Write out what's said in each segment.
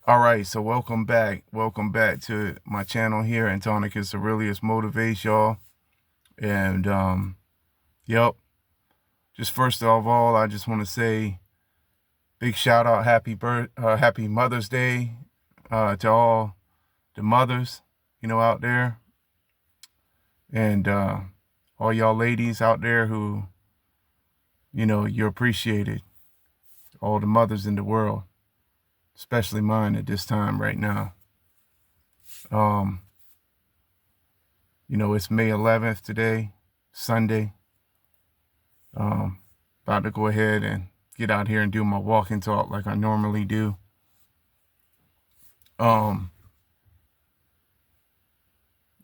All right, so welcome back. Welcome back to my channel here, Antonicus Aurelius Motivates y'all. And yep, just first of all, I just want to say big shout out, happy Mother's Day to all the mothers, out there, and all y'all ladies out there who, you're appreciated. All the mothers in the world, especially mine at this time right now. Um, it's May 11th today, Sunday. About to go ahead and get out here and do my walk and talk like I normally do. And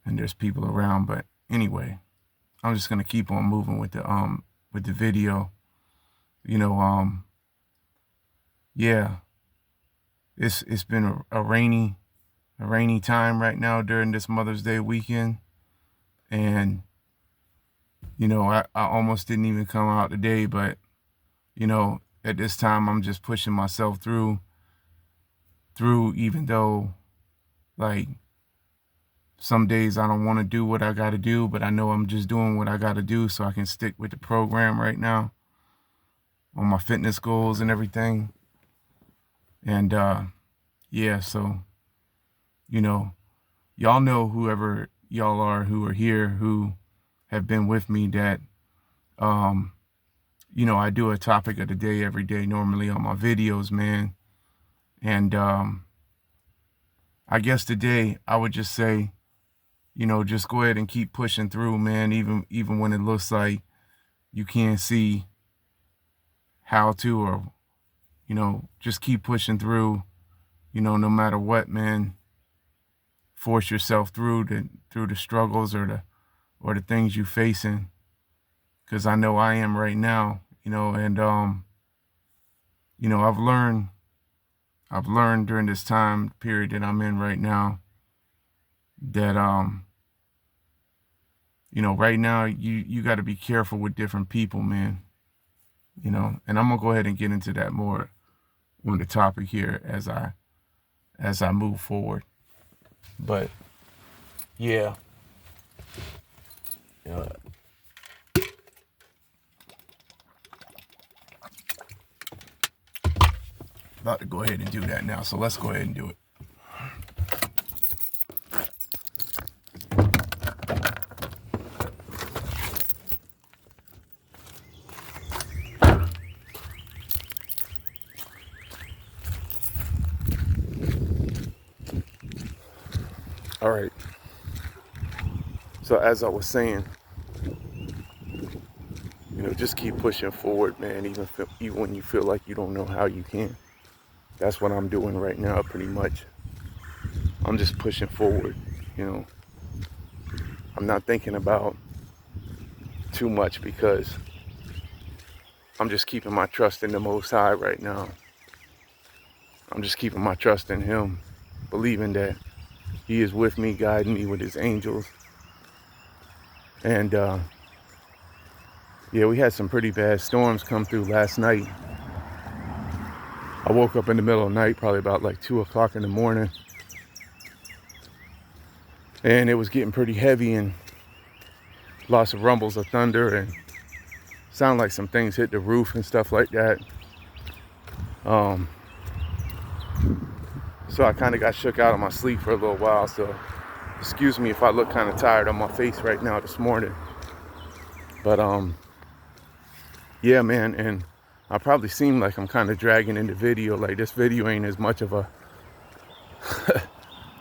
there's people around, but anyway, I'm just gonna keep on moving with the video. Yeah, it's been a rainy time right now during this Mother's Day weekend, and I almost didn't even come out today, but at this time I'm just pushing myself through even though, like, some days I don't want to do what I got to do, but I know I'm just doing what I got to do so I can stick with the program right now on my fitness goals and everything. And yeah, so y'all know, whoever y'all are who are here, who have been with me, that I do a topic of the day every day normally on my videos, man. And I guess today I would just say, just go ahead and keep pushing through, man, even when it looks like you can't see how to, or just keep pushing through, no matter what, man. Force yourself through the struggles or the things you facing, because I know I am right now, and I've learned during this time period that I'm in right now that right now you got to be careful with different people, man. And I'm gonna go ahead and get into that more on the topic here as I move forward. But yeah, about to go ahead and do that now. So let's go ahead and do it. All right. So as I was saying, just keep pushing forward, man. Even when you feel like you don't know how you can. That's what I'm doing right now, pretty much. I'm just pushing forward. I'm not thinking about too much because I'm just keeping my trust in the Most High right now. I'm just keeping my trust in Him, believing that He is with me, guiding me with His angels. And yeah, we had some pretty bad storms come through last night. I woke up in the middle of the night, probably about like 2 o'clock in the morning. And it was getting pretty heavy and lots of rumbles of thunder and sound like some things hit the roof and stuff like that. So I kind of got shook out of my sleep for a little while. So excuse me if I look kind of tired on my face right now this morning. But yeah, man, and I probably seem like I'm kind of dragging in the video. Like, this video ain't as much of a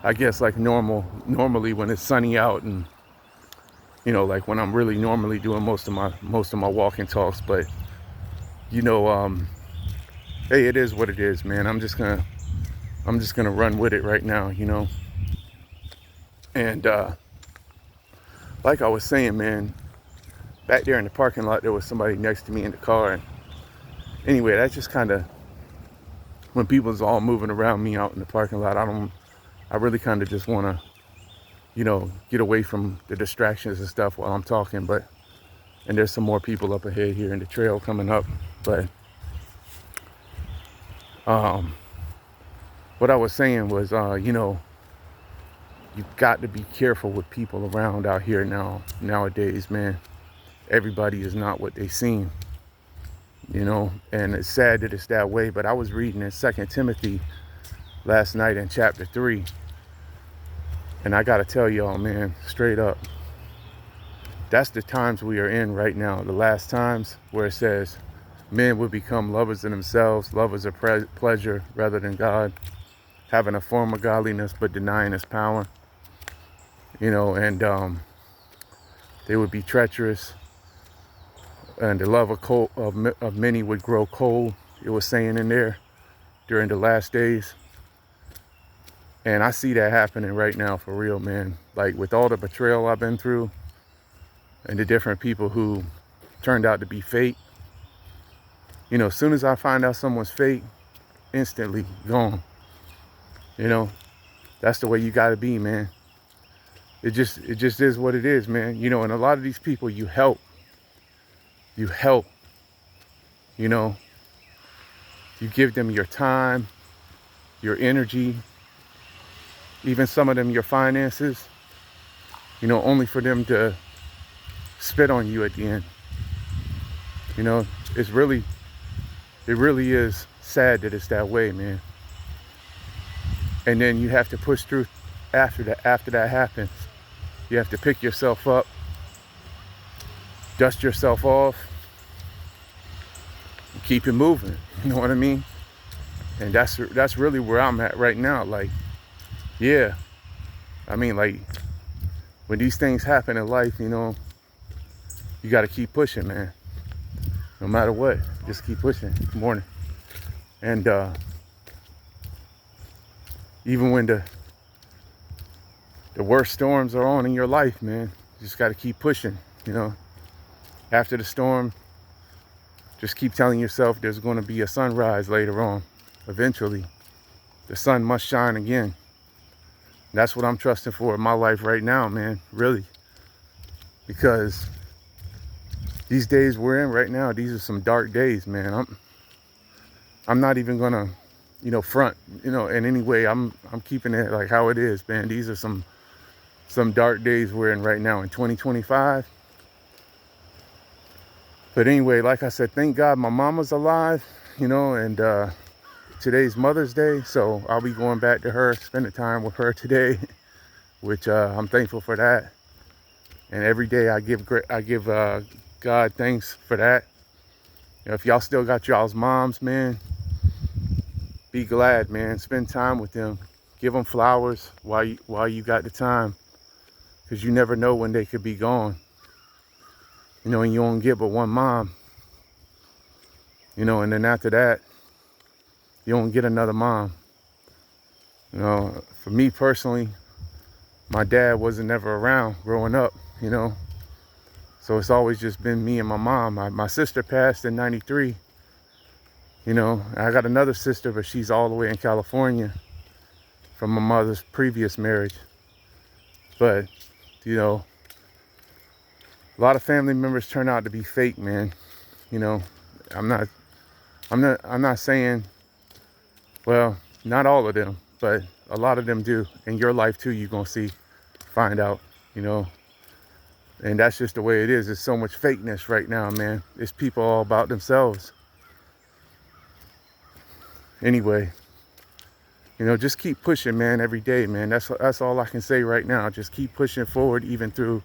I guess like normally when it's sunny out, and like when I'm really normally doing most of my walking talks. But hey, it is what it is, man. I'm just gonna run with it right now, and like I was saying, man, back there in the parking lot there was somebody next to me in the car. And anyway, that's just kind of, when people's all moving around me out in the parking lot, I really kind of just want to, get away from the distractions and stuff while I'm talking. And there's some more people up ahead here in the trail coming up. But what I was saying was, you know, you've got to be careful with people around out here nowadays, man. Everybody is not what they seem, you know, and it's sad that it's that way. But I was reading in 2 Timothy last night in chapter 3, and I got to tell y'all, man, straight up, that's the times we are in right now. The last times where it says men will become lovers of themselves, lovers of pleasure rather than God, having a form of godliness but denying its power, you know, and they would be treacherous, and the love of many would grow cold. It was saying in there during the last days. And I see that happening right now for real, man. Like with all the betrayal I've been through and the different people who turned out to be fake. You know, as soon as I find out someone's fake, instantly gone. You know, that's the way you gotta be, man. It just is what it is, man. You know, and a lot of these people you help, you know, you give them your time, your energy, even some of them your finances, you know, only for them to spit on you at the end. You know, it really is sad that it's that way, man. And then you have to push through after that happens. You have to pick yourself up, dust yourself off, and keep it moving. You know what I mean? And that's really where I'm at right now. Like, yeah, I mean, like, when these things happen in life, you know, you got to keep pushing, man. No matter what, just keep pushing. Good morning. And even when the worst storms are on in your life, man, you just got to keep pushing, you know. After the storm, just keep telling yourself there's going to be a sunrise later on. Eventually, the sun must shine again. That's what I'm trusting for in my life right now, man, really. Because these days we're in right now, these are some dark days, man. I'm not even gonna, you know, front, you know, in any way. I'm keeping it like how it is, man. These are some dark days we're in right now in 2025. But anyway, like I said, thank God my mama's alive, you know, and today's Mother's Day, so I'll be going back to her, spending time with her today, which I'm thankful for that. And every day I give God thanks for that. You know, if y'all still got y'all's moms, man, be glad, man. Spend time with them. Give them flowers while you got the time, because you never know when they could be gone. You know, and you don't get but one mom. You know, and then after that, you don't get another mom. You know, for me personally, my dad wasn't ever around growing up, you know. So it's always just been me and my mom. My sister passed in '93. You know, I got another sister, but she's all the way in California from my mother's previous marriage. But, you know, a lot of family members turn out to be fake, man. You know, I'm not saying, well, not all of them, but a lot of them do. In your life too, you're gonna find out, you know. And that's just the way it is. There's so much fakeness right now, man. It's people all about themselves. Anyway, you know, just keep pushing, man, every day, man. That's all I can say right now. Just keep pushing forward, even through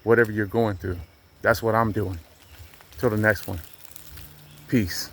whatever you're going through. That's what I'm doing. Till the next one. Peace.